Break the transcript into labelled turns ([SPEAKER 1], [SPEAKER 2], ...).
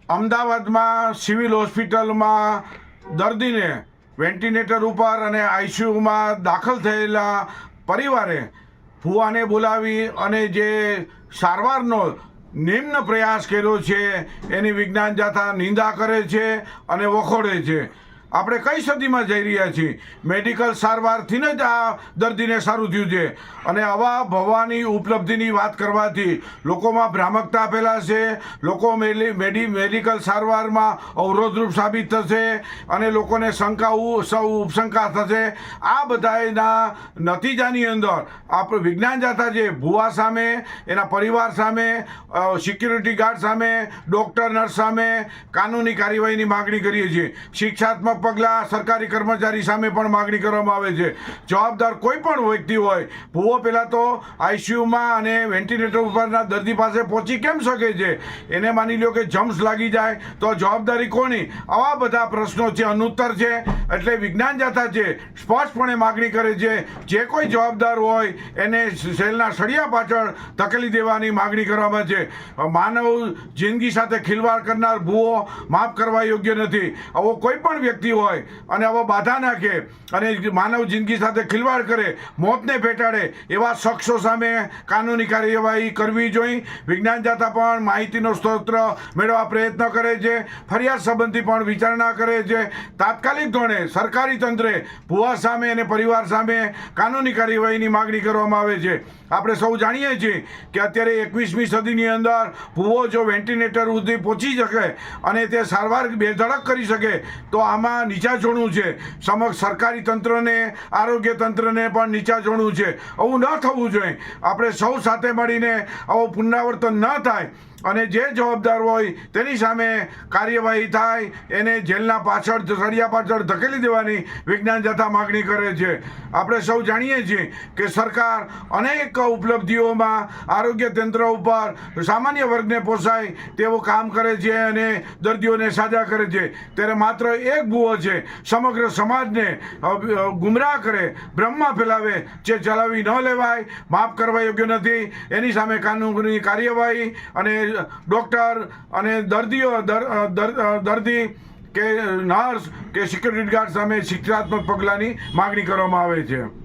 [SPEAKER 1] અમદાવાદમાં સિવિલ હોસ્પિટલમાં દર્દીને વેન્ટિલેટર ઉપર અને આઈસીયુમાં દાખલ થયેલા પરિવારે ભુવાને બોલાવી અને જે સારવારનો નિમ્ન પ્રયાસ કર્યો છે એની વિજ્ઞાન જાથા નિંદા કરે છે અને વખોડે છે. આપણે કઈ સદીમાં જઈ રહ્યા છીએ? મેડિકલ સારવારથી જ આ દર્દીને સારું થયું છે અને આવા ભવાની ઉપલબ્ધિની વાત કરવાથી લોકોમાં ભ્રામકતા ફેલાશે, લોકો મેડિકલ સારવારમાં અવરોધરૂપ સાબિત થશે અને લોકોને ઉપશંકા થશે. આ બધાના નતીજાની અંદર આપણે વિજ્ઞાન જાથા જે ભુવા સામે, એના પરિવાર સામે, સિક્યુરિટી ગાર્ડ સામે, ડૉક્ટર નર્સ સામે કાનૂની કાર્યવાહીની માગણી કરીએ છીએ. શિક્ષાત્મક પગલાં સરકારી કર્મચારી સામે પણ માગણી કરવામાં આવે છે. જવાબદાર કોઈ પણ વ્યક્તિ હોય, ભુવો પહેલાં તો આઈસીયુમાં અને વેન્ટિલેટર ઉપરના દર્દી પાસે પહોંચી કેમ શકે છે? એને માની લો કે જમ્સ લાગી જાય તો જવાબદારી કોની? આવા બધા પ્રશ્નો છે, અનુત્તર છે. એટલે વિજ્ઞાન જાથા છે સ્પષ્ટપણે માગણી કરે છે, જે કોઈ જવાબદાર હોય એને સેલના સળિયા પાછળ ધકેલી દેવાની માગણી કરવામાં છે. માનવ જિંદગી સાથે ખિલવાડ કરનાર ભુવો માફ કરવા યોગ્ય નથી. આવો કોઈ પણ વ્યક્તિ હોય અને આવો બાધા નાખે અને માનવ જિંદગી સાથે ખિલવાડ કરે, મોતને પેટાડે, એવા શખ્સો સામે કાનૂની કાર્યવાહી કરવી જોઈએ. વિજ્ઞાન જાથા પણ માહિતીનો સ્ત્રોત મેળવવા પ્રયત્ન કરે છે, ફરિયાદ સંબંધી પણ વિચારણા કરે છે. તાત્કાલિક ધોરણે સરકારી તંત્રે ભુવા સામે અને પરિવાર સામે કાનૂની કાર્યવાહીની માગણી કરવામાં આવે છે. આપણે સૌ જાણીએ છીએ કે અત્યારે 21મી સદીની અંદર ભુવો જો વેન્ટિલેટર સુધી પહોંચી શકે અને તે સારવાર બેધડક કરી શકે તો આમાં નીચા જોડવું છે. સમગ્ર સરકારી તંત્રને, આરોગ્ય તંત્રને પણ નીચા જોડવું છે. આવું ન થવું જોઈએ. આપણે સૌ સાથે મળીને આવું પુનરાવર્તન ન થાય અને જે જવાબદાર હોય તેની સામે કાર્યવાહી થાય, એને જેલના પાછળ, સળિયા પાછળ ધકેલી દેવાની વિજ્ઞાન જાથા માગણી કરે છે. આપણે સૌ જાણીએ છીએ કે સરકાર અનેક ઉપલબ્ધિઓમાં આરોગ્ય તંત્ર ઉપર સામાન્ય વર્ગને પોસાય તેવું કામ કરે છે અને દર્દીઓને સાજા કરે છે. ત્યારે માત્ર એક ભુવો છે, સમગ્ર સમાજને ગુમરાહ કરે, બ્રહ્મા ફેલાવે, જે ચલાવી ન લેવાય, માફ કરવા યોગ્ય નથી. એની સામે કાનૂની કાર્યવાહી અને ડૉક્ટર અને દર્દી કે નર્સ કે સિક્યુરિટી ગાર્ડ સામે શિક્ષાત્મક પગલાંની માગણી કરવામાં આવે છે.